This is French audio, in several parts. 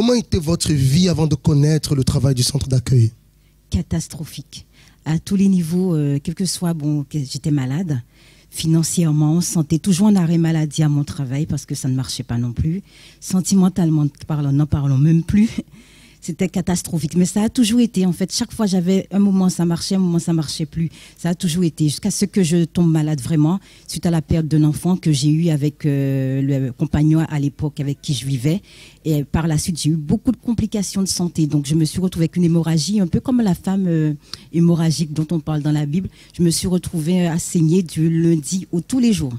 Comment était votre vie avant de connaître le travail du centre d'accueil? Catastrophique. À tous les niveaux, quel que soit, j'étais malade. Financièrement, santé, toujours en arrêt maladie à mon travail parce que ça ne marchait pas non plus. Sentimentalement parlant, n'en parlons même plus. C'était catastrophique. Mais ça a toujours été, en fait, chaque fois j'avais un moment ça marchait, un moment ça marchait plus. Ça a toujours été, jusqu'à ce que je tombe malade vraiment, suite à la perte d'un enfant que j'ai eu avec le compagnon à l'époque avec qui je vivais. Et par la suite, j'ai eu beaucoup de complications de santé. Donc je me suis retrouvée avec une hémorragie, un peu comme la femme hémorragique dont on parle dans la Bible. Je me suis retrouvée à saigner du lundi au tous les jours.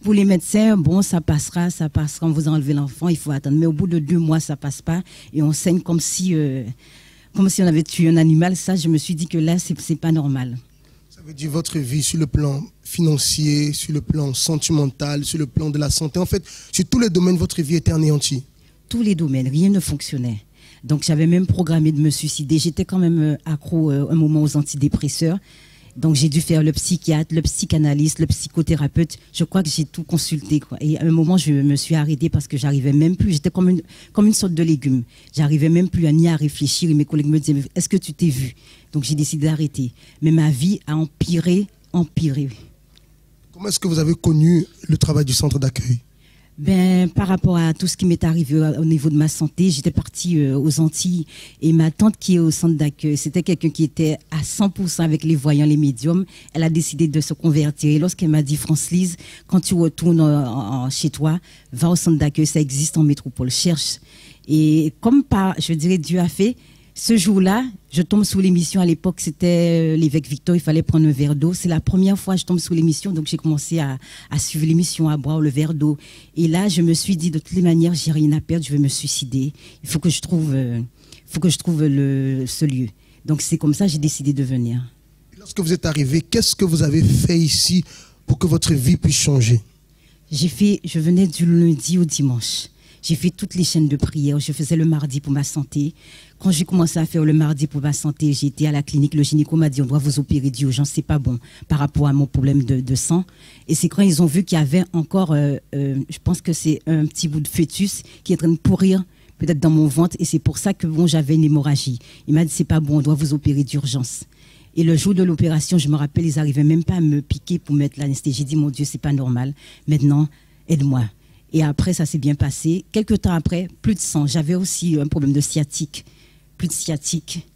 Pour les médecins, ça passera, on vous a enlevé l'enfant, il faut attendre. Mais au bout de 2 mois, ça passe pas et on saigne comme si on avait tué un animal. Ça, je me suis dit que là, c'est pas normal. Ça veut dire votre vie sur le plan financier, sur le plan sentimental, sur le plan de la santé. En fait, sur tous les domaines, votre vie était anéantie. Tous les domaines, rien ne fonctionnait. Donc j'avais même programmé de me suicider. J'étais quand même accro un moment aux antidépresseurs. Donc j'ai dû faire le psychiatre, le psychanalyste, le psychothérapeute. Je crois que j'ai tout consulté, quoi. Et à un moment, je me suis arrêtée parce que j'arrivais même plus. J'étais comme une sorte de légume. J'arrivais même plus ni à réfléchir. Et mes collègues me disaient, est-ce que tu t'es vu? Donc j'ai décidé d'arrêter. Mais ma vie a empiré. Comment est-ce que vous avez connu le travail du centre d'accueil? Par rapport à tout ce qui m'est arrivé au niveau de ma santé, j'étais partie aux Antilles et ma tante qui est au centre d'accueil, c'était quelqu'un qui était à 100% avec les voyants, les médiums. Elle a décidé de se convertir et lorsqu'elle m'a dit, France-Lise, quand tu retournes chez toi, va au centre d'accueil, ça existe en métropole, cherche. Et comme Dieu a fait, ce jour-là, je tombe sous l'émission. À l'époque, c'était l'évêque Victor, il fallait prendre un verre d'eau. C'est la première fois que je tombe sous l'émission, donc j'ai commencé à suivre l'émission, à boire le verre d'eau. Et là, je me suis dit, de toutes les manières, j'ai rien à perdre, je vais me suicider. Il faut que je trouve ce lieu. Donc c'est comme ça que j'ai décidé de venir. Et lorsque vous êtes arrivé, qu'est-ce que vous avez fait ici pour que votre vie puisse changer? Je venais du lundi au dimanche. J'ai fait toutes les chaînes de prière. Je faisais le mardi pour ma santé. Quand j'ai commencé à faire le mardi pour ma santé, j'ai été à la clinique. Le gynéco m'a dit, on doit vous opérer d'urgence. C'est pas bon par rapport à mon problème de sang. Et c'est quand ils ont vu qu'il y avait encore, je pense que c'est un petit bout de fœtus qui est en train de pourrir peut-être dans mon ventre. Et c'est pour ça que j'avais une hémorragie. Il m'a dit, c'est pas bon, on doit vous opérer d'urgence. Et le jour de l'opération, je me rappelle, ils n'arrivaient même pas à me piquer pour mettre l'anesthésie. J'ai dit, mon Dieu, c'est pas normal. Maintenant, aide-moi. Et après, ça s'est bien passé. Quelques temps après, plus de sang. J'avais aussi un problème de sciatique. Plus de sciatique.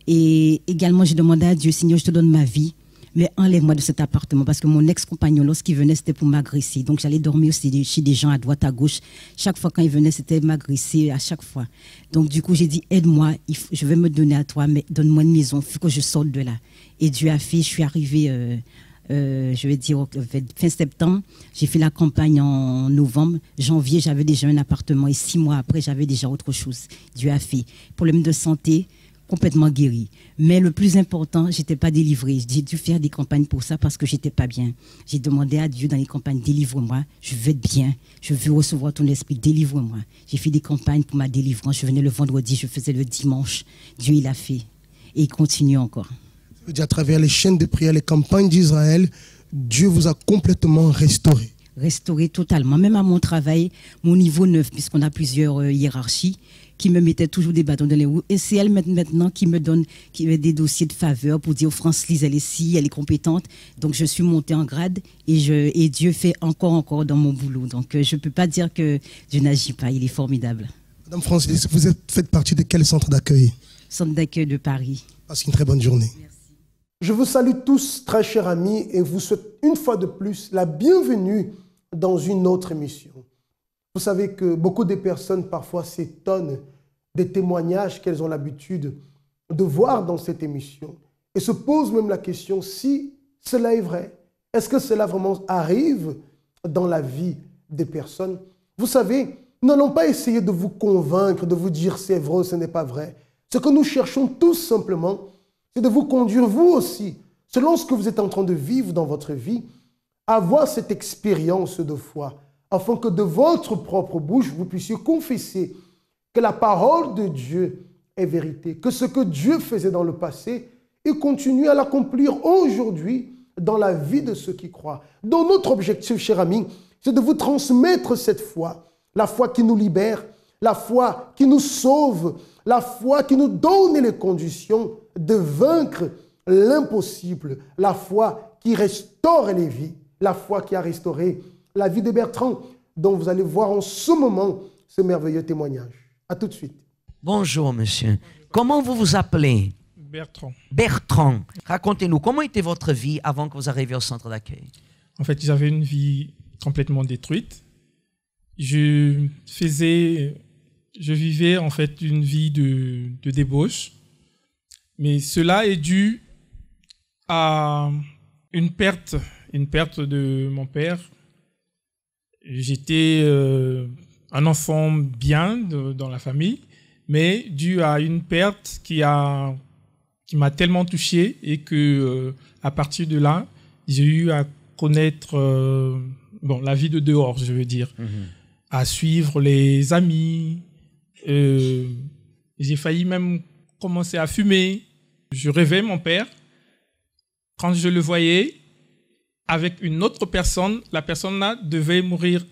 Et également, j'ai demandé à Dieu, Seigneur, je te donne ma vie, mais enlève-moi de cet appartement. Parce que mon ex-compagnon, lorsqu'il venait, c'était pour m'agresser. Donc, j'allais dormir aussi chez des gens à droite, à gauche. Chaque fois quand il venait, c'était m'agresser à chaque fois. Donc, du coup, j'ai dit, aide-moi, je vais me donner à toi, mais donne-moi une maison, il faut que je sorte de là. Et Dieu a fait, je suis arrivée... je vais dire fin septembre, j'ai fait la campagne en novembre, janvier j'avais déjà un appartement et 6 mois après j'avais déjà autre chose. Dieu a fait. Problème de santé, complètement guéri. Mais le plus important, j'étais pas délivrée. J'ai dû faire des campagnes pour ça parce que j'étais pas bien. J'ai demandé à Dieu dans les campagnes, délivre-moi, je veux être bien, je veux recevoir ton esprit, délivre-moi. J'ai fait des campagnes pour ma délivrance, je venais le vendredi, je faisais le dimanche. Dieu il a fait et il continue encore. À travers les chaînes de prière, les campagnes d'Israël, Dieu vous a complètement restauré. Restauré totalement. Même à mon travail, mon niveau 9, puisqu'on a plusieurs hiérarchies, qui me mettaient toujours des bâtons dans les roues. Et c'est elle maintenant qui me donne des dossiers de faveur pour dire, France-Lise, elle est ici, elle est compétente. Donc je suis montée en grade et Dieu fait encore dans mon boulot. Donc je ne peux pas dire que Dieu n'agit pas, il est formidable. Madame France-Lise, vous faites partie de quel centre d'accueil? Centre d'accueil de Paris. Passez une très bonne journée. Merci. Je vous salue tous, très chers amis, et vous souhaite une fois de plus la bienvenue dans une autre émission. Vous savez que beaucoup de personnes parfois s'étonnent des témoignages qu'elles ont l'habitude de voir dans cette émission et se posent même la question si cela est vrai. Est-ce que cela vraiment arrive dans la vie des personnes? Vous savez, nous n'allons pas essayer de vous convaincre, de vous dire c'est vrai ou ce n'est pas vrai. Ce que nous cherchons tout simplement, c'est de vous conduire, vous aussi, selon ce que vous êtes en train de vivre dans votre vie, à avoir cette expérience de foi, afin que de votre propre bouche, vous puissiez confesser que la parole de Dieu est vérité, que ce que Dieu faisait dans le passé, il continue à l'accomplir aujourd'hui dans la vie de ceux qui croient. Donc notre objectif, chers amis, c'est de vous transmettre cette foi, la foi qui nous libère, la foi qui nous sauve, la foi qui nous donne les conditions de vaincre l'impossible, la foi qui restaure les vies, la foi qui a restauré la vie de Bertrand, dont vous allez voir en ce moment ce merveilleux témoignage. À tout de suite. Bonjour, monsieur. Comment vous vous appelez? Bertrand. Bertrand. Racontez-nous, comment était votre vie avant que vous arriviez au centre d'accueil? En fait, j'avais une vie complètement détruite. Je vivais en fait une vie de débauche. Mais cela est dû à une perte de mon père. J'étais un enfant bien dans la famille, mais dû à une perte qui m'a tellement touché et que à partir de là, j'ai eu à connaître la vie de dehors, je veux dire, à suivre les amis. J'ai failli même commencer à fumer. Je rêvais mon père. Quand je le voyais avec une autre personne, la personne-là devait mourir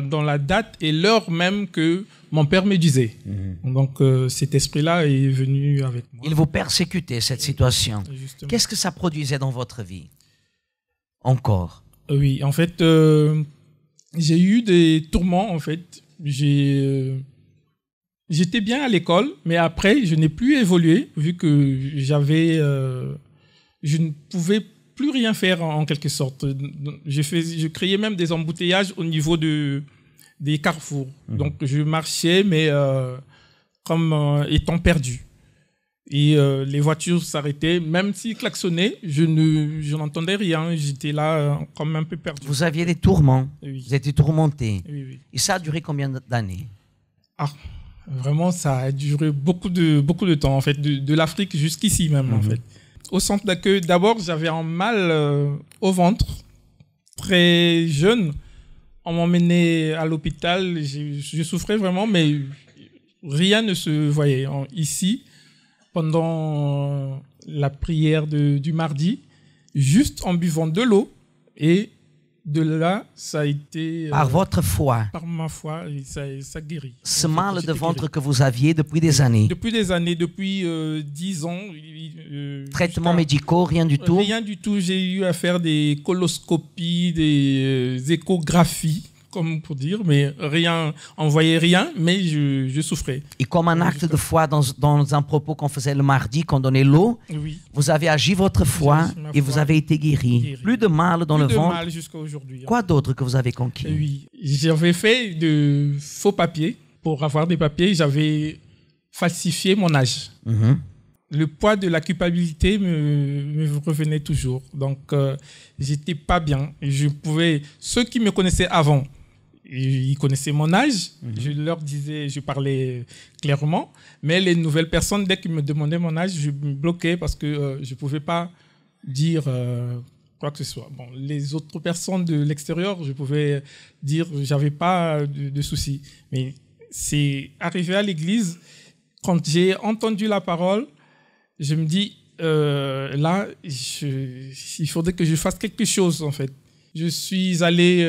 dans la date et l'heure même que mon père me disait. Donc cet esprit-là est venu avec moi. Il vous persécutait, cette situation. Justement. Qu'est-ce que ça produisait dans votre vie? Encore? Oui, en fait, j'ai eu des tourments, en fait. J'étais bien à l'école, mais après, je n'ai plus évolué, vu que je ne pouvais plus rien faire en quelque sorte. Je créais même des embouteillages au niveau des carrefours. Donc je marchais, mais comme étant perdu. Et les voitures s'arrêtaient, même s'ils klaxonnaient, je n'entendais rien. J'étais là comme un peu perdu. Vous aviez des tourments, Oui. vous étiez tourmenté. Oui. Et ça a duré combien d'années? Vraiment, ça a duré beaucoup de temps, en fait, de l'Afrique jusqu'ici même, en fait. Au centre d'accueil, d'abord, j'avais un mal au ventre, très jeune. On m'emmenait à l'hôpital, je souffrais vraiment, mais rien ne se voyait. Ici, pendant la prière du mardi, juste en buvant de l'eau, et de là, ça a été... Par votre foi? Par ma foi, ça guérit. Ce mal de ventre que vous aviez depuis des années? Depuis des années, depuis 10 ans. Traitements médicaux, rien du tout? Rien du tout. J'ai eu à faire des coloscopies, des échographies, comme pour dire, mais rien, on voyait rien, mais je souffrais. Et comme un acte de foi dans un propos qu'on faisait le mardi, qu'on donnait l'eau, Oui. vous avez agi votre foi J'ai agi ma et vous foi. avez été guéri. Plus de mal dans le Plus de ventre. mal jusqu'à aujourd'hui. Quoi d'autre que vous avez conquis? Oui, j'avais fait de faux papiers. Pour avoir des papiers, j'avais falsifié mon âge. Le poids de la culpabilité me revenait toujours. Donc, j'étais pas bien. Ceux qui me connaissaient avant, ils connaissaient mon âge. Je leur disais, je parlais clairement. Mais les nouvelles personnes, dès qu'ils me demandaient mon âge, je me bloquais parce que je pouvais pas dire quoi que ce soit. Bon, les autres personnes de l'extérieur, je pouvais dire, j'avais pas de soucis. Mais c'est arrivé à l'église, quand j'ai entendu la parole, je me dis, là, il faudrait que je fasse quelque chose, en fait. Je suis allé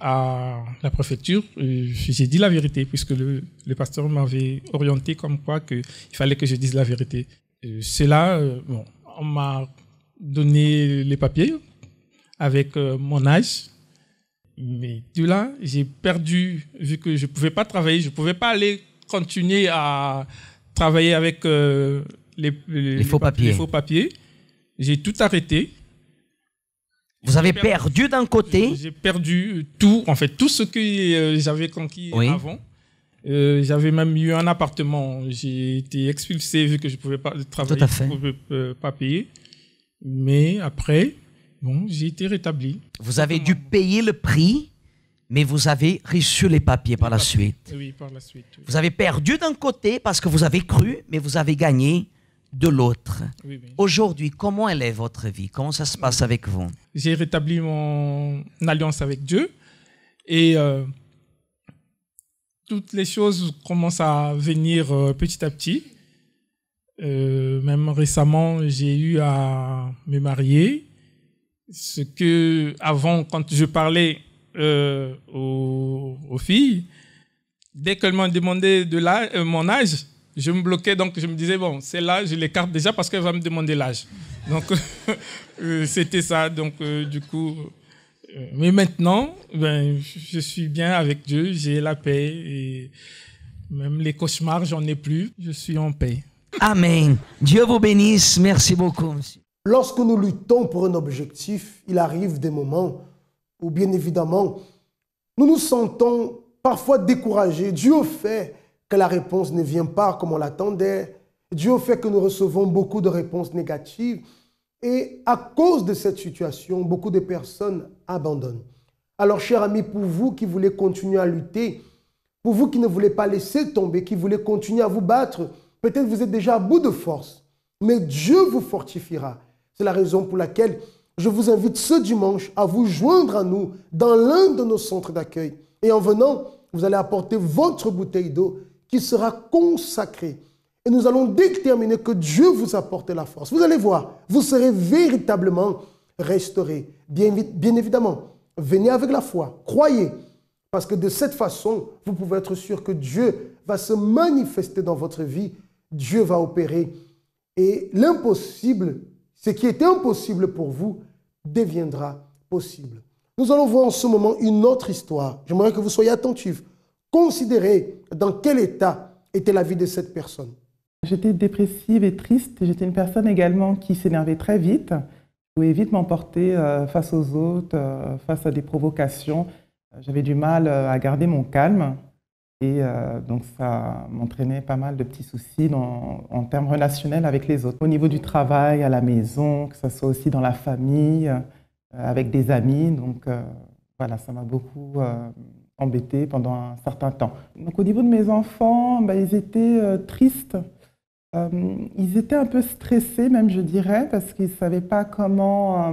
à la préfecture, j'ai dit la vérité, puisque le pasteur m'avait orienté comme quoi qu'il fallait que je dise la vérité. C'est là, on m'a donné les papiers avec mon âge, mais de là, j'ai perdu, vu que je ne pouvais pas travailler, je ne pouvais pas aller continuer à travailler avec les faux papiers. J'ai tout arrêté. Vous avez perdu d'un côté? J'ai perdu tout, en fait, tout ce que j'avais conquis avant. J'avais même eu un appartement. J'ai été expulsé vu que je ne pouvais pas travailler, je ne pouvais pas payer. Mais après, j'ai été rétabli. Vous avez dû payer le prix, mais vous avez reçu les papiers par la suite. Oui, par la suite. Oui. Vous avez perdu d'un côté parce que vous avez cru, mais vous avez gagné de l'autre. Oui. Aujourd'hui, comment elle est votre vie? Comment ça se passe avec vous? J'ai rétabli mon alliance avec Dieu et toutes les choses commencent à venir petit à petit. Même récemment, j'ai eu à me marier. Ce que avant, quand je parlais aux filles, Dès qu'elle m'a demandé mon âge, je me bloquais, donc je me disais, bon, celle-là, je l'écarte déjà parce qu'elle va me demander l'âge. Donc, c'était ça. Donc, du coup... mais maintenant, je suis bien avec Dieu, j'ai la paix et même les cauchemars, j'en ai plus, je suis en paix. Amen. Dieu vous bénisse. Merci beaucoup, monsieur. Lorsque nous luttons pour un objectif, il arrive des moments où, bien évidemment, nous nous sentons parfois découragés. Dieu fait que la réponse ne vient pas comme on l'attendait. Dieu fait que nous recevons beaucoup de réponses négatives. Et à cause de cette situation, beaucoup de personnes abandonnent. Alors, chers amis, pour vous qui voulez continuer à lutter, pour vous qui ne voulez pas laisser tomber, qui voulez continuer à vous battre, peut-être vous êtes déjà à bout de force, mais Dieu vous fortifiera. C'est la raison pour laquelle je vous invite ce dimanche à vous joindre à nous dans l'un de nos centres d'accueil. Et en venant, vous allez apporter votre bouteille d'eau qui sera consacrée. Et nous allons déterminer que Dieu vous apporte la force. Vous allez voir, vous serez véritablement restaurés. Bien évidemment, venez avec la foi, croyez. Parce que de cette façon, vous pouvez être sûr que Dieu va se manifester dans votre vie. Dieu va opérer. Et l'impossible, ce qui était impossible pour vous, deviendra possible. Nous allons voir en ce moment une autre histoire. J'aimerais que vous soyez attentifs. Considérez dans quel état était la vie de cette personne. J'étais dépressive et triste. J'étais une personne également qui s'énervait très vite. Je pouvais vite m'emporter face aux autres, face à des provocations. J'avais du mal à garder mon calme. Et donc ça m'entraînait pas mal de petits soucis en termes relationnels avec les autres. Au niveau du travail, à la maison, que ce soit aussi dans la famille, avec des amis. Donc voilà, ça m'a beaucoup embêtée pendant un certain temps. Donc au niveau de mes enfants, ils étaient tristes. Ils étaient un peu stressés même, je dirais, parce qu'ils ne savaient pas comment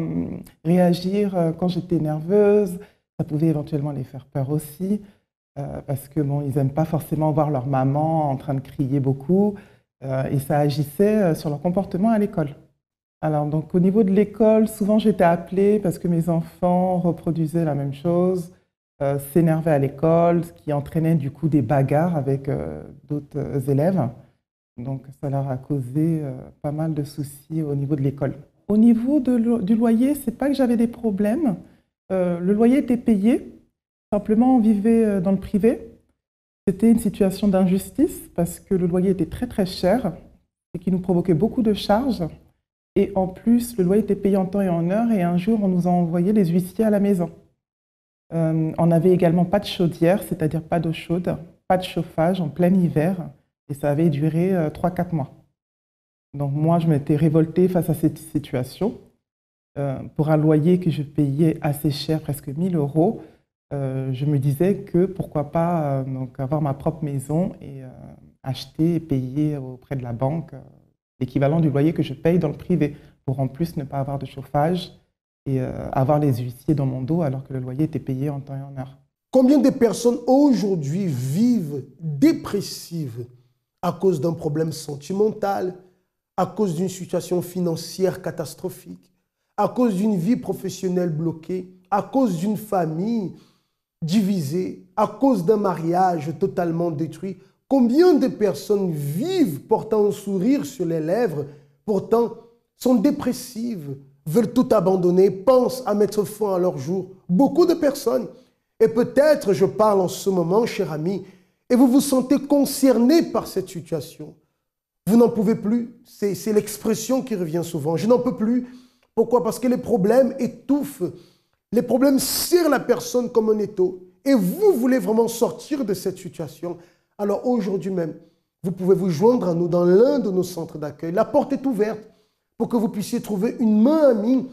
réagir quand j'étais nerveuse. Ça pouvait éventuellement les faire peur aussi, parce que ils n'aiment pas forcément voir leur maman en train de crier beaucoup, et ça agissait sur leur comportement à l'école. Alors donc au niveau de l'école, souvent j'étais appelée parce que mes enfants reproduisaient la même chose, s'énervaient à l'école, ce qui entraînait du coup des bagarres avec d'autres élèves. Donc ça leur a causé pas mal de soucis au niveau de l'école. Au niveau du loyer, c'est pas que j'avais des problèmes. Le loyer était payé. Simplement, on vivait dans le privé. C'était une situation d'injustice parce que le loyer était très très cher et qui nous provoquait beaucoup de charges. Et en plus, le loyer était payé en temps et en heure. Et un jour, on nous a envoyé les huissiers à la maison. On n'avait également pas de chaudière, c'est-à-dire pas d'eau chaude, pas de chauffage en plein hiver. Et ça avait duré 3-4 mois. Donc moi, je m'étais révoltée face à cette situation. Pour un loyer que je payais assez cher, presque 1 000 €, je me disais que pourquoi pas avoir ma propre maison et acheter et payer auprès de la banque l'équivalent du loyer que je paye dans le privé, pour en plus ne pas avoir de chauffage et avoir les huissiers dans mon dos alors que le loyer était payé en temps et en heure. Combien de personnes aujourd'hui vivent dépressives à cause d'un problème sentimental, à cause d'une situation financière catastrophique, à cause d'une vie professionnelle bloquée, à cause d'une famille divisée, à cause d'un mariage totalement détruit? Combien de personnes vivent portant un sourire sur les lèvres, pourtant sont dépressives, veulent tout abandonner, pensent à mettre fin à leur jour? Beaucoup de personnes. Et peut-être, je parle en ce moment, cher ami, et vous vous sentez concerné par cette situation. Vous n'en pouvez plus. C'est l'expression qui revient souvent. Je n'en peux plus. Pourquoi? Parce que les problèmes étouffent. Les problèmes serrent la personne comme un étau. Et vous voulez vraiment sortir de cette situation. Alors aujourd'hui même, vous pouvez vous joindre à nous dans l'un de nos centres d'accueil. La porte est ouverte pour que vous puissiez trouver une main amie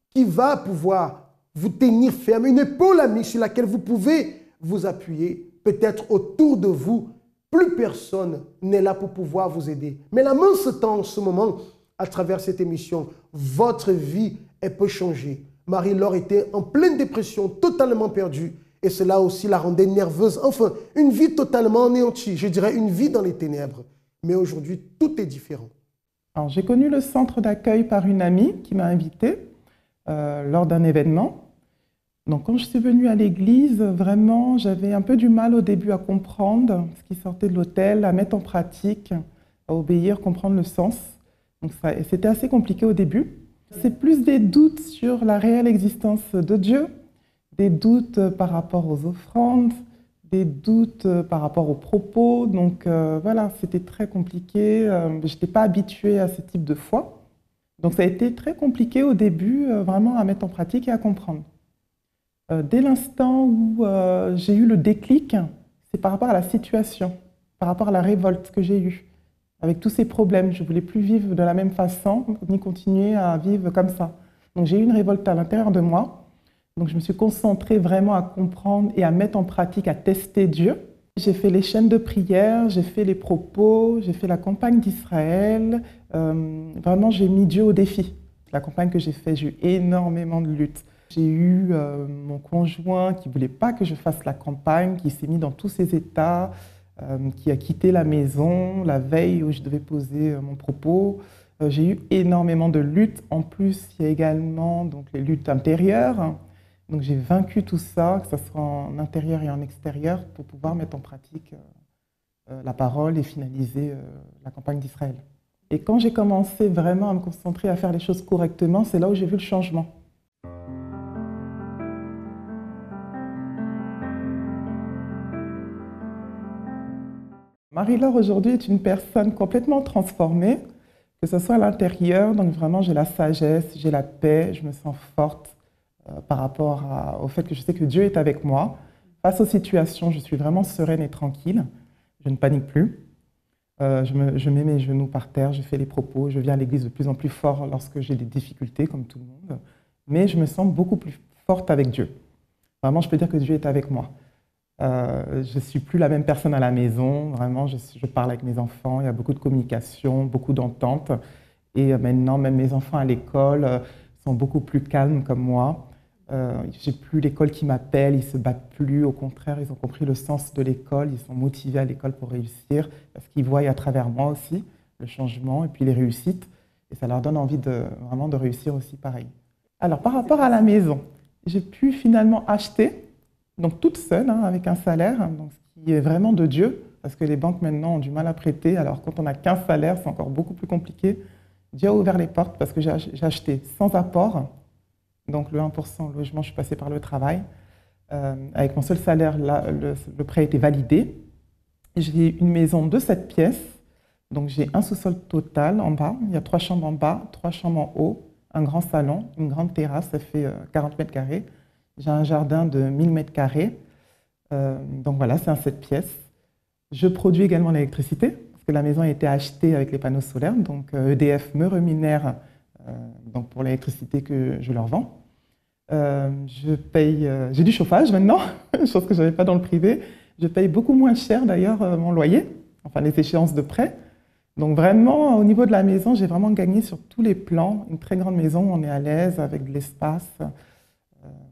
qui va pouvoir vous tenir ferme, une épaule amie sur laquelle vous pouvez vous appuyer. Peut-être autour de vous, plus personne n'est là pour pouvoir vous aider. Mais la main se tend en ce moment à travers cette émission. Votre vie, elle peut changer. Marie-Laure était en pleine dépression, totalement perdue. Et cela aussi la rendait nerveuse. Enfin, une vie totalement anéantie. Je dirais une vie dans les ténèbres. Mais aujourd'hui, tout est différent. Alors, j'ai connu le centre d'accueil par une amie qui m'a invitée lors d'un événement. Donc quand je suis venue à l'église, vraiment, j'avais un peu du mal au début à comprendre ce qui sortait de l'autel, à mettre en pratique, à obéir, comprendre le sens. Donc c'était assez compliqué au début. C'est plus des doutes sur la réelle existence de Dieu, des doutes par rapport aux offrandes, des doutes par rapport aux propos. Donc voilà, c'était très compliqué. Je n'étais pas habituée à ce type de foi. Donc ça a été très compliqué au début, vraiment à mettre en pratique et à comprendre. Dès l'instant où j'ai eu le déclic, c'est par rapport à la situation, par rapport à la révolte que j'ai eue. Avec tous ces problèmes, je ne voulais plus vivre de la même façon, ni continuer à vivre comme ça. Donc j'ai eu une révolte à l'intérieur de moi. Donc je me suis concentrée vraiment à comprendre et à mettre en pratique, à tester Dieu. J'ai fait les chaînes de prière, j'ai fait les propos, j'ai fait la campagne d'Israël. Vraiment, j'ai mis Dieu au défi. La campagne que j'ai faite, j'ai eu énormément de luttes. J'ai eu mon conjoint qui ne voulait pas que je fasse la campagne, qui s'est mis dans tous ses états, qui a quitté la maison la veille où je devais poser mon propos. J'ai eu énormément de luttes. En plus, il y a également donc, les luttes intérieures. Donc j'ai vaincu tout ça, que ce soit en intérieur et en extérieur, pour pouvoir mettre en pratique la parole et finaliser la campagne d'Israël. Et quand j'ai commencé vraiment à me concentrer à faire les choses correctement, c'est là où j'ai vu le changement. Marie-Laure aujourd'hui est une personne complètement transformée, que ce soit à l'intérieur, donc vraiment j'ai la sagesse, j'ai la paix, je me sens forte par rapport au fait que je sais que Dieu est avec moi. Face aux situations, je suis vraiment sereine et tranquille, je ne panique plus. Je mets mes genoux par terre, je fais les propos, je viens à l'église de plus en plus fort lorsque j'ai des difficultés, comme tout le monde. Mais je me sens beaucoup plus forte avec Dieu. Vraiment, je peux dire que Dieu est avec moi. Je ne suis plus la même personne à la maison, vraiment, je parle avec mes enfants, il y a beaucoup de communication, beaucoup d'entente. Et maintenant, même mes enfants à l'école sont beaucoup plus calmes comme moi. J'ai plus l'école qui m'appelle, ils ne se battent plus, au contraire, ils ont compris le sens de l'école, ils sont motivés à l'école pour réussir, parce qu'ils voient à travers moi aussi le changement et puis les réussites. Et ça leur donne envie vraiment de réussir aussi pareil. Alors, par rapport à la maison, j'ai pu finalement acheter, donc toute seule, avec un salaire, donc ce qui est vraiment de Dieu, parce que les banques maintenant ont du mal à prêter. Alors quand on n'a qu'un salaire, c'est encore beaucoup plus compliqué. Dieu a ouvert les portes parce que j'ai acheté sans apport, donc le 1% logement, je suis passée par le travail. Avec mon seul salaire, là, le prêt a été validé. J'ai une maison de 7 pièces, donc j'ai un sous-sol total en bas, il y a 3 chambres en bas, 3 chambres en haut, un grand salon, une grande terrasse, ça fait 40 mètres carrés. J'ai un jardin de 1000 mètres carrés, donc voilà, c'est un 7 pièces. Je produis également l'électricité, parce que la maison a été achetée avec les panneaux solaires, donc EDF me rémunère donc pour l'électricité que je leur vends. Je paye, j'ai du chauffage maintenant, chose que je n'avais pas dans le privé. Je paye beaucoup moins cher d'ailleurs mon loyer, enfin les échéances de prêt. Donc vraiment, au niveau de la maison, j'ai vraiment gagné sur tous les plans. Une très grande maison, on est à l'aise avec de l'espace.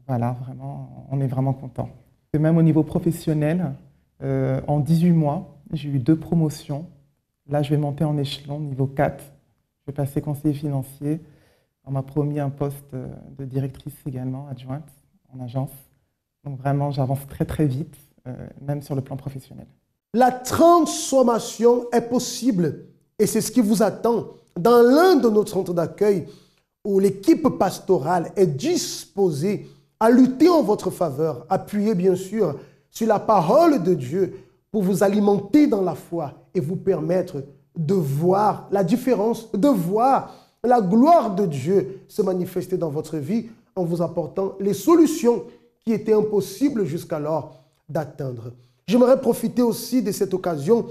Voilà, vraiment, on est vraiment content. Et même au niveau professionnel, en 18 mois, j'ai eu 2 promotions. Là, je vais monter en échelon, niveau 4. Je vais passer conseiller financier. On m'a promis un poste de directrice également, adjointe, en agence. Donc vraiment, j'avance très très vite, même sur le plan professionnel. La transformation est possible et c'est ce qui vous attend dans l'un de nos centres d'accueil où l'équipe pastorale est disposée à lutter en votre faveur, appuyée bien sûr sur la parole de Dieu pour vous alimenter dans la foi et vous permettre de voir la différence, de voir la gloire de Dieu se manifester dans votre vie en vous apportant les solutions qui étaient impossibles jusqu'alors d'atteindre. J'aimerais profiter aussi de cette occasion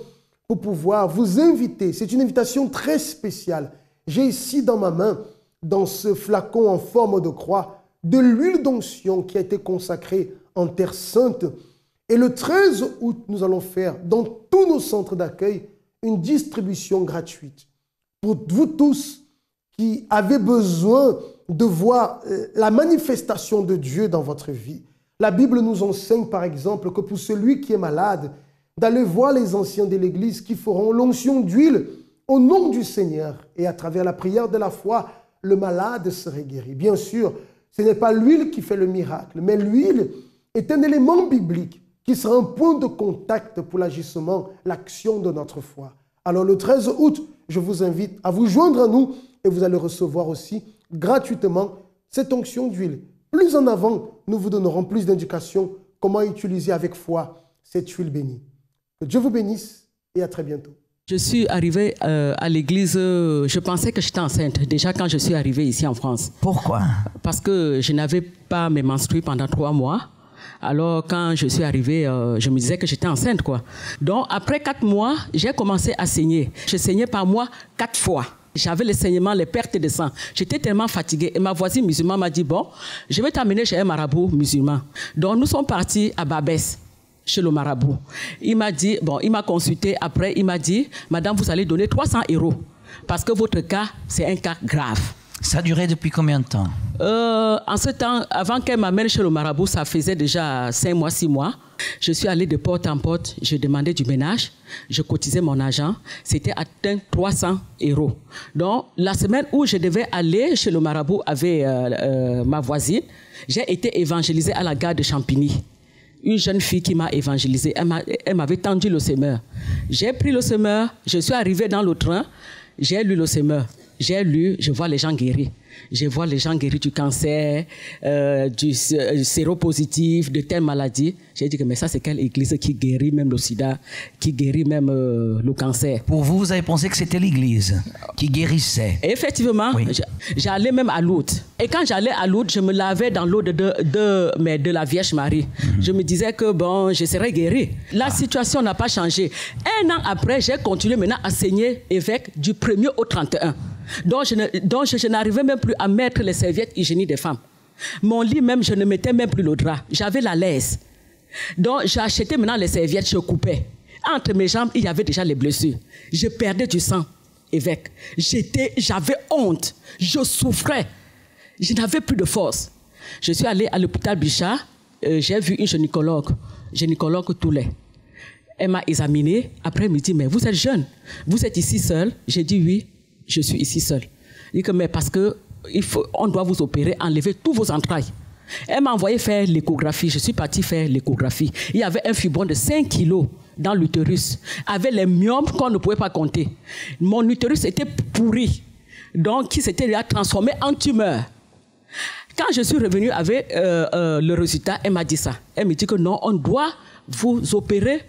pour pouvoir vous inviter. C'est une invitation très spéciale. J'ai ici dans ma main, dans ce flacon en forme de croix, de l'huile d'onction qui a été consacrée en Terre Sainte. Et le 13 août, nous allons faire dans tous nos centres d'accueil une distribution gratuite. Pour vous tous qui avez besoin de voir la manifestation de Dieu dans votre vie. La Bible nous enseigne par exemple que pour celui qui est malade, d'aller voir les anciens de l'Église qui feront l'onction d'huile au nom du Seigneur. Et à travers la prière de la foi, le malade serait guéri. Bien sûr, Ce n'est pas l'huile qui fait le miracle, mais l'huile est un élément biblique qui sera un point de contact pour l'agissement, l'action de notre foi. Alors le 13 août, je vous invite à vous joindre à nous et vous allez recevoir aussi gratuitement cette onction d'huile. Plus en avant, nous vous donnerons plus d'indications comment utiliser avec foi cette huile bénie. Que Dieu vous bénisse et à très bientôt. Je suis arrivée à l'église, je pensais que j'étais enceinte déjà quand je suis arrivée ici en France. Pourquoi? Parce que je n'avais pas mes menstrues pendant 3 mois. Alors quand je suis arrivée, je me disais que j'étais enceinte, quoi. Donc après 4 mois, j'ai commencé à saigner. Je saignais par mois 4 fois. J'avais les saignements, les pertes de sang. J'étais tellement fatiguée. Et ma voisine musulmane m'a dit, bon, je vais t'amener chez un marabout musulman. Donc nous sommes partis à Barbès, chez le marabout. Il m'a dit, bon, il m'a consulté. Après, il m'a dit, madame, vous allez donner 300 € parce que votre cas, c'est un cas grave. Ça a duré depuis combien de temps? En ce temps, avant qu'elle m'amène chez le marabout, ça faisait déjà 5 mois, 6 mois. Je suis allée de porte en porte, je demandais du ménage, je cotisais mon argent, c'était atteint 300 €. Donc, la semaine où je devais aller chez le marabout avec ma voisine, j'ai été évangélisée à la gare de Champigny. Une jeune fille qui m'a évangélisée, elle m'avait tendu le semeur. J'ai pris le semeur, je suis arrivée dans le train, j'ai lu le semeur. J'ai lu, je vois les gens guéris. Je vois les gens guéris du cancer, du séropositif, de telles maladies. J'ai dit que mais ça, c'est quelle église qui guérit même le sida, qui guérit même le cancer? Pour vous, vous avez pensé que c'était l'église qui guérissait? Effectivement, oui. J'allais même à Lourdes. Et quand j'allais à Lourdes, je me lavais dans l'eau de la Vierge Marie. Je me disais que bon, je serais guérie. La situation n'a pas changé. 1 an après, j'ai continué maintenant à saigner évêque du 1er au 31. Donc je n'arrivais même plus à mettre les serviettes hygiéniques des femmes. Mon lit même, je ne mettais même plus le drap. J'avais la laisse. Donc j'ai acheté maintenant les serviettes, je coupais. Entre mes jambes, il y avait déjà les blessures. Je perdais du sang, évêque. J'avais honte. Je souffrais. Je n'avais plus de force. Je suis allée à l'hôpital Bichat. J'ai vu une gynécologue Toulet. Elle m'a examinée. Après, elle me dit, mais vous êtes jeune. Vous êtes ici seule? J'ai dit oui. Je suis ici seule. Il dit mais parce que on doit vous opérer, enlever tous vos entrailles. Elle m'a envoyé faire l'échographie. Je suis partie faire l'échographie. Il y avait un fibrome de 5 kilos dans l'utérus, avec les myomes qu'on ne pouvait pas compter. Mon utérus était pourri, donc qui s'était déjà transformé en tumeur. Quand je suis revenue avec le résultat, elle m'a dit ça. Elle me dit que non, on doit vous opérer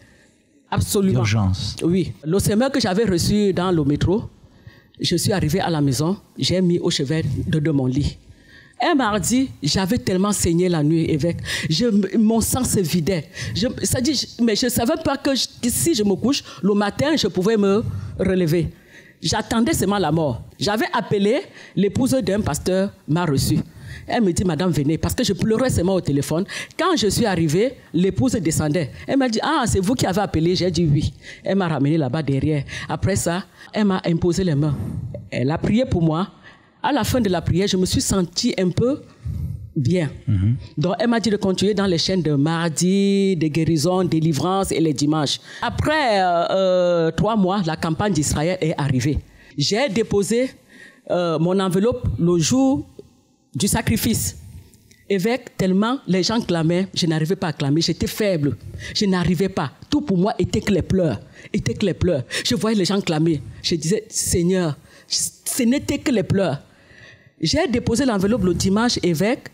absolument. D'urgence. Oui. Le semeur que j'avais reçu dans le métro, je suis arrivée à la maison, j'ai mis au chevet de mon lit. Un mardi, j'avais tellement saigné la nuit, évêque. Mon sang se vidait. Mais je ne savais pas que si je me couche, le matin, je pouvais me relever. J'attendais seulement la mort. J'avais appelé, l'épouse d'un pasteur m'a reçu. Elle me dit, madame, venez, parce que je pleurais seulement au téléphone. Quand je suis arrivée, l'épouse descendait. Elle m'a dit, ah, c'est vous qui avez appelé? J'ai dit oui. Elle m'a ramené là-bas derrière. Après ça, elle m'a imposé les mains. Elle a prié pour moi. À la fin de la prière, je me suis sentie un peu bien. Donc, elle m'a dit de continuer dans les chaînes de mardi, de guérison, délivrance et les dimanches. Après 3 mois, la campagne d'Israël est arrivée. J'ai déposé mon enveloppe le jour du sacrifice. Évêque, tellement les gens clamaient, je n'arrivais pas à clamer, j'étais faible, je n'arrivais pas. Tout pour moi était que les pleurs, Je voyais les gens clamer. Je disais, Seigneur, ce n'était que les pleurs. J'ai déposé l'enveloppe le dimanche, évêque.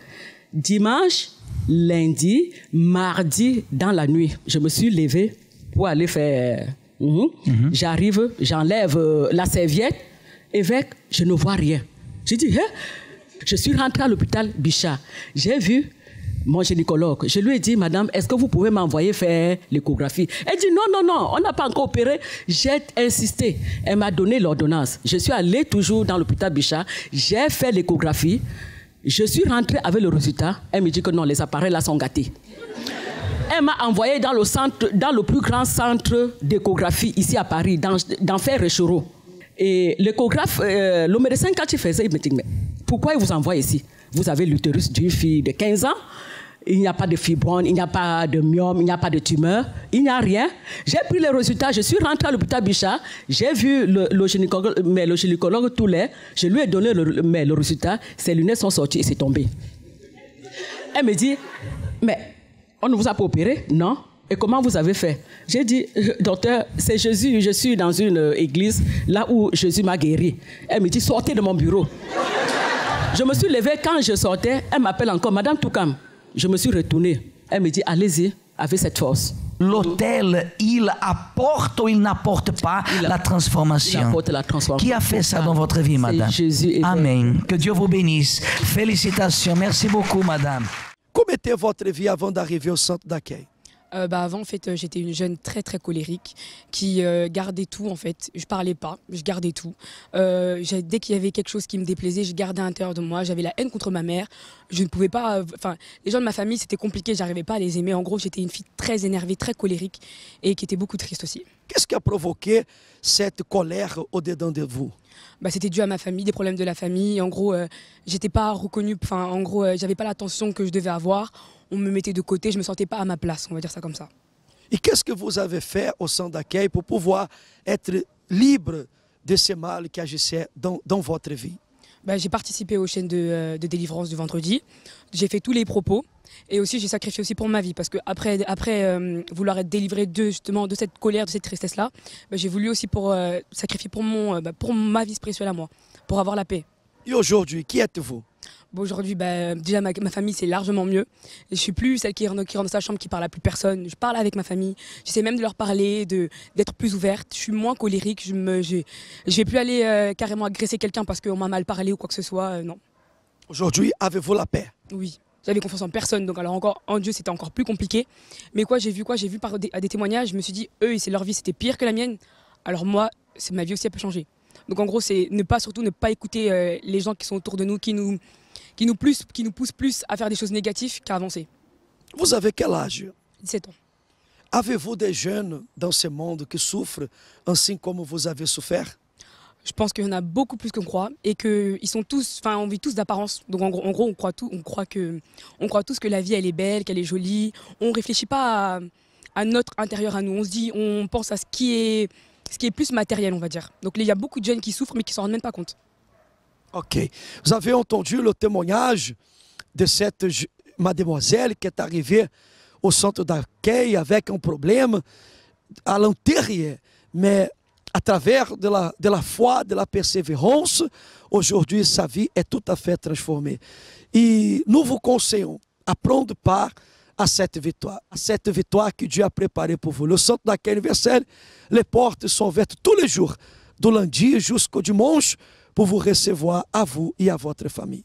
Dimanche, lundi, mardi, dans la nuit, je me suis levée pour aller faire... J'arrive, j'enlève la serviette. Évêque, je ne vois rien. J'ai dit, hein? Je suis rentrée à l'hôpital Bichat. J'ai vu mon gynécologue. Je lui ai dit, madame, est-ce que vous pouvez m'envoyer faire l'échographie? Elle dit, non, on n'a pas encore opéré. J'ai insisté. Elle m'a donné l'ordonnance. Je suis allée toujours dans l'hôpital Bichat. J'ai fait l'échographie. Je suis rentrée avec le résultat. Elle me dit que non, les appareils là sont gâtés. Elle m'a envoyé dans le plus grand centre d'échographie ici à Paris, dans Ferre-Rochereau. Et l'échographe, le médecin, quand il faisait, il me dit, mais pourquoi il vous envoie ici? Vous avez l'utérus d'une fille de 15 ans, il n'y a pas de fibrome, il n'y a pas de myome, il n'y a pas de tumeur, il n'y a rien. J'ai pris les résultats, je suis rentrée à l'hôpital Bichat, j'ai vu le gynécologue Toulet, je lui ai donné le résultat, ses lunettes sont sorties et c'est tombé. Elle me dit, mais on ne vous a pas opéré? Non. Et comment vous avez fait? J'ai dit, docteur, c'est Jésus, je suis dans une église, là où Jésus m'a guéri. Elle me dit, sortez de mon bureau. Je me suis levée, quand je sortais, elle m'appelle encore, Madame Toukam. Je me suis retournée. Elle me dit, allez-y, avec cette force. L'autel, il apporte ou il n'apporte pas la transformation? Il apporte la transformation. Qui a fait ça dans votre vie, madame? Jésus. Amen. Que Dieu vous bénisse. Félicitations. Merci beaucoup, madame. Como était votre vie avant d'arriver au centre d'accueil? Avant, en fait, j'étais une jeune très très colérique qui gardait tout, en fait. Je parlais pas, je gardais tout. Dès qu'il y avait quelque chose qui me déplaisait, je gardais à l'intérieur de moi. J'avais la haine contre ma mère. Je ne pouvais pas... les gens de ma famille, c'était compliqué. J'arrivais pas à les aimer. En gros, j'étais une fille très énervée, très colérique et qui était beaucoup triste aussi. Qu'est-ce qui a provoqué cette colère au-dedans de vous? C'était dû à ma famille, des problèmes de la famille. En gros, j'étais pas reconnue. En gros, j'avais pas l'attention que je devais avoir. On me mettait de côté, je me sentais pas à ma place, on va dire ça comme ça. Et qu'est-ce que vous avez fait au centre d'accueil pour pouvoir être libre de ce mal qui agissait dans votre vie? J'ai participé aux chaînes de délivrance du vendredi. J'ai fait tous les propos et aussi j'ai sacrifié aussi pour ma vie parce que après vouloir être délivré de cette colère, de cette tristesse-là, j'ai voulu aussi sacrifier pour ma vie spirituelle à moi, pour avoir la paix. Et aujourd'hui, qui êtes-vous? Aujourd'hui, déjà ma famille c'est largement mieux. Je suis plus celle qui rentre dans sa chambre, qui parle à plus personne. Je parle avec ma famille. J'essaie même de leur parler, d'être plus ouverte. Je suis moins colérique. Je vais plus aller carrément agresser quelqu'un parce qu'on m'a mal parlé ou quoi que ce soit. Non. Aujourd'hui, avez-vous la paix? Oui. J'avais confiance en personne, donc alors encore en Dieu c'était encore plus compliqué. Mais j'ai vu à des témoignages, je me suis dit, eux, leur vie c'était pire que la mienne. Alors moi, ma vie aussi elle peut changer. Donc en gros, c'est surtout ne pas écouter les gens qui sont autour de nous, qui nous poussent plus à faire des choses négatives qu'à avancer. Vous avez quel âge? 17 ans. Avez-vous des jeunes dans ce monde qui souffrent ainsi comme vous avez souffert? Je pense qu'il y en a beaucoup plus qu'on croit et qu'ils sont tous, on vit tous d'apparence. Donc en gros, on croit tous que la vie elle est belle, qu'elle est jolie. On réfléchit pas à notre intérieur à nous. On pense à ce qui est plus matériel, on va dire. Donc il y a beaucoup de jeunes qui souffrent mais qui s'en rendent même pas compte. Ok. Vous avez entendu le témoignage de cette mademoiselle qui est arrivée au centre d'accueil avec un problème à l'intérieur, mais à travers de la foi, de la persévérance, aujourd'hui sa vie est tout à fait transformée. Et nous vous conseillons à prendre part à cette victoire que Dieu a préparée pour vous. Le centre d'accueil universel, les portes sont ouvertes tous les jours, du lundi jusqu'au dimanche, pour vous recevoir à vous et à votre famille.